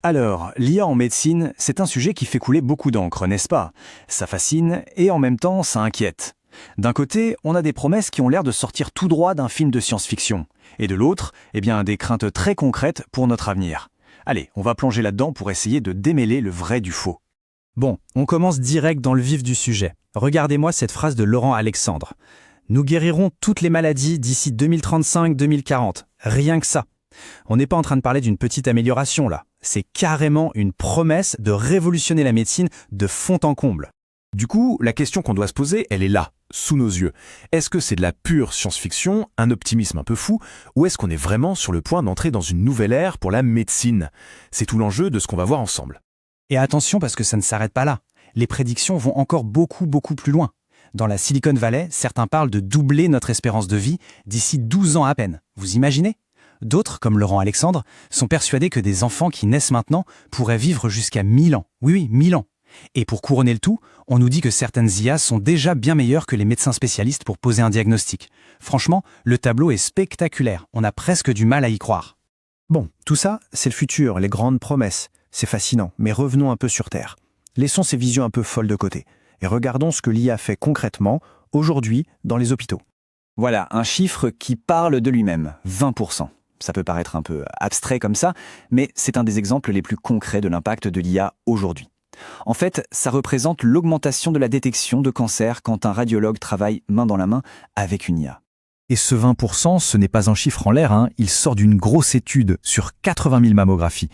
Alors, l'IA en médecine, c'est un sujet qui fait couler beaucoup d'encre, n'est-ce pas? Ça fascine et en même temps, ça inquiète. D'un côté, on a des promesses qui ont l'air de sortir tout droit d'un film de science-fiction. Et de l'autre, eh bien, des craintes très concrètes pour notre avenir. Allez, on va plonger là-dedans pour essayer de démêler le vrai du faux. Bon, on commence direct dans le vif du sujet. Regardez-moi cette phrase de Laurent Alexandre. Nous guérirons toutes les maladies d'ici 2035-2040. Rien que ça. On n'est pas en train de parler d'une petite amélioration là. C'est carrément une promesse de révolutionner la médecine de fond en comble. Du coup, la question qu'on doit se poser, elle est là, sous nos yeux. Est-ce que c'est de la pure science-fiction, un optimisme un peu fou, ou est-ce qu'on est vraiment sur le point d'entrer dans une nouvelle ère pour la médecine? C'est tout l'enjeu de ce qu'on va voir ensemble. Et attention parce que ça ne s'arrête pas là. Les prédictions vont encore beaucoup plus loin. Dans la Silicon Valley, certains parlent de doubler notre espérance de vie d'ici 12 ans à peine. Vous imaginez? D'autres, comme Laurent Alexandre, sont persuadés que des enfants qui naissent maintenant pourraient vivre jusqu'à 1000 ans. Oui, 1000 ans. Et pour couronner le tout, on nous dit que certaines IA sont déjà bien meilleures que les médecins spécialistes pour poser un diagnostic. Franchement, le tableau est spectaculaire. On a presque du mal à y croire. Bon, tout ça, c'est le futur, les grandes promesses. C'est fascinant, mais revenons un peu sur Terre. Laissons ces visions un peu folles de côté et regardons ce que l'IA fait concrètement, aujourd'hui, dans les hôpitaux. Voilà, un chiffre qui parle de lui-même, 20%. Ça peut paraître un peu abstrait comme ça, mais c'est un des exemples les plus concrets de l'impact de l'IA aujourd'hui. En fait, ça représente l'augmentation de la détection de cancer quand un radiologue travaille main dans la main avec une IA. Et ce 20%, ce n'est pas un chiffre en l'air, il sort d'une grosse étude sur 80 000 mammographies.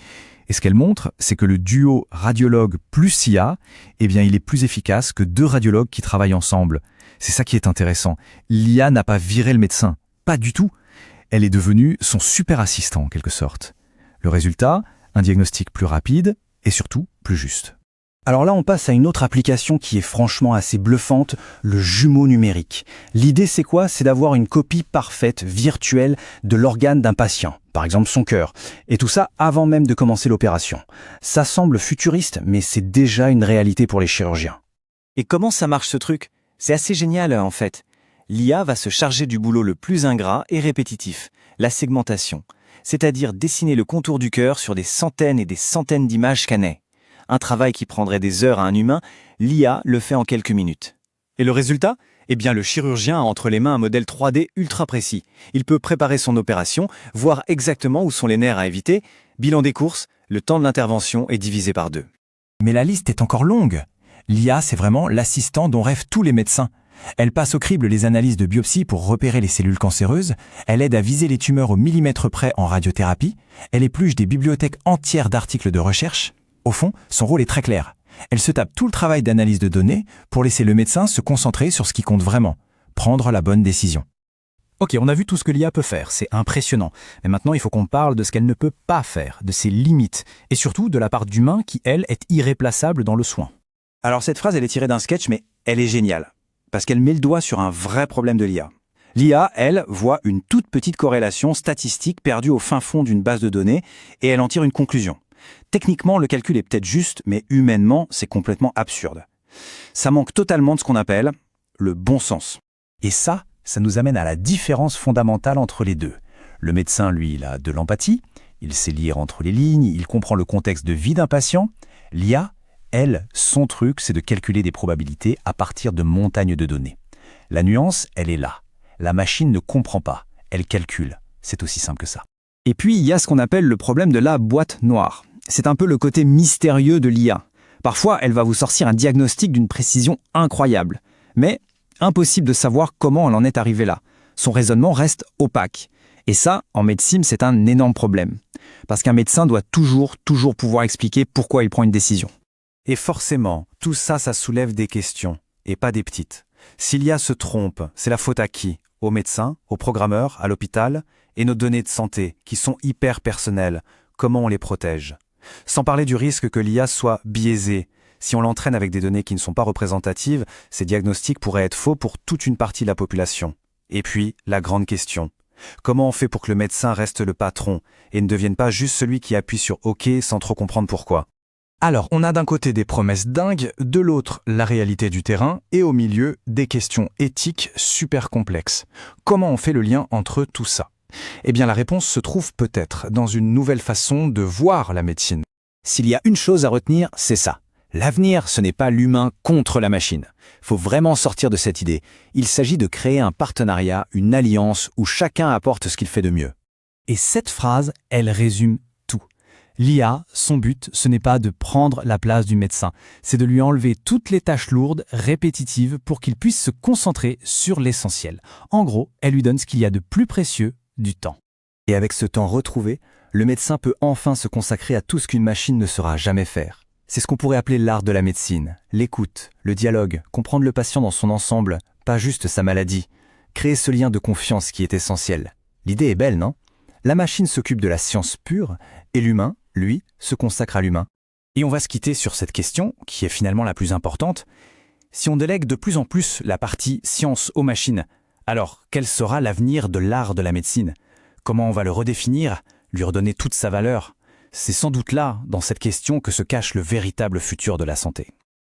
Et ce qu'elle montre, c'est que le duo radiologue plus IA, eh bien, il est plus efficace que deux radiologues qui travaillent ensemble. C'est ça qui est intéressant. L'IA n'a pas viré le médecin. Pas du tout. Elle est devenue son super assistant, en quelque sorte. Le résultat, un diagnostic plus rapide et surtout plus juste. Alors là, on passe à une autre application qui est franchement assez bluffante, le jumeau numérique. L'idée, c'est quoi? C'est d'avoir une copie parfaite, virtuelle, de l'organe d'un patient, par exemple son cœur. Et tout ça avant même de commencer l'opération. Ça semble futuriste, mais c'est déjà une réalité pour les chirurgiens. Et comment ça marche ce truc? C'est assez génial en fait. L'IA va se charger du boulot le plus ingrat et répétitif, la segmentation, c'est-à-dire dessiner le contour du cœur sur des centaines et des centaines d'images scannées. Un travail qui prendrait des heures à un humain, l'IA le fait en quelques minutes. Et le résultat? Eh bien, le chirurgien a entre les mains un modèle 3D ultra précis. Il peut préparer son opération, voir exactement où sont les nerfs à éviter. Bilan des courses, le temps de l'intervention est divisé par 2. Mais la liste est encore longue. L'IA, c'est vraiment l'assistant dont rêvent tous les médecins. Elle passe au crible les analyses de biopsie pour repérer les cellules cancéreuses, elle aide à viser les tumeurs au millimètre près en radiothérapie, elle épluche des bibliothèques entières d'articles de recherche. Au fond, son rôle est très clair. Elle se tape tout le travail d'analyse de données pour laisser le médecin se concentrer sur ce qui compte vraiment, prendre la bonne décision. Ok, on a vu tout ce que l'IA peut faire, c'est impressionnant. Mais maintenant, il faut qu'on parle de ce qu'elle ne peut pas faire, de ses limites, et surtout de la part d'humain qui, elle, est irréplaçable dans le soin. Alors cette phrase, elle est tirée d'un sketch, mais elle est géniale. Parce qu'elle met le doigt sur un vrai problème de l'IA. L'IA, elle, voit une toute petite corrélation statistique perdue au fin fond d'une base de données, et elle en tire une conclusion. Techniquement, le calcul est peut-être juste, mais humainement, c'est complètement absurde. Ça manque totalement de ce qu'on appelle le bon sens. Et ça nous amène à la différence fondamentale entre les deux. Le médecin, lui, il a de l'empathie, il sait lire entre les lignes, il comprend le contexte de vie d'un patient. L'IA, elle, son truc, c'est de calculer des probabilités à partir de montagnes de données. La nuance, elle est là. La machine ne comprend pas, elle calcule. C'est aussi simple que ça. Et puis, il y a ce qu'on appelle le problème de la boîte noire. C'est un peu le côté mystérieux de l'IA. Parfois, elle va vous sortir un diagnostic d'une précision incroyable. Mais impossible de savoir comment elle en est arrivée là. Son raisonnement reste opaque. Et ça, en médecine, c'est un énorme problème. Parce qu'un médecin doit toujours pouvoir expliquer pourquoi il prend une décision. Et forcément, tout ça, ça soulève des questions, et pas des petites. Si l'IA se trompe, c'est la faute à qui? Aux médecins, aux programmeurs, à l'hôpital? Et nos données de santé, qui sont hyper personnelles, comment on les protège? Sans parler du risque que l'IA soit biaisée. Si on l'entraîne avec des données qui ne sont pas représentatives, ces diagnostics pourraient être faux pour toute une partie de la population. Et puis, la grande question. Comment on fait pour que le médecin reste le patron et ne devienne pas juste celui qui appuie sur OK sans trop comprendre pourquoi? Alors, on a d'un côté des promesses dingues, de l'autre la réalité du terrain, et au milieu des questions éthiques super complexes. Comment on fait le lien entre tout ça? Eh bien, la réponse se trouve peut-être dans une nouvelle façon de voir la médecine. S'il y a une chose à retenir, c'est ça. L'avenir, ce n'est pas l'humain contre la machine. Faut vraiment sortir de cette idée. Il s'agit de créer un partenariat, une alliance où chacun apporte ce qu'il fait de mieux. Et cette phrase, elle résume tout. L'IA, son but, ce n'est pas de prendre la place du médecin, c'est de lui enlever toutes les tâches lourdes, répétitives, pour qu'il puisse se concentrer sur l'essentiel. En gros, elle lui donne ce qu'il y a de plus précieux, du temps. Et avec ce temps retrouvé, le médecin peut enfin se consacrer à tout ce qu'une machine ne saura jamais faire. C'est ce qu'on pourrait appeler l'art de la médecine, l'écoute, le dialogue, comprendre le patient dans son ensemble, pas juste sa maladie, créer ce lien de confiance qui est essentiel. L'idée est belle, non ? La machine s'occupe de la science pure, et l'humain, lui, se consacre à l'humain. Et on va se quitter sur cette question, qui est finalement la plus importante. Si on délègue de plus en plus la partie science aux machines, alors quel sera l'avenir de l'art de la médecine ? Comment on va le redéfinir, lui redonner toute sa valeur ? C'est sans doute là, dans cette question, que se cache le véritable futur de la santé.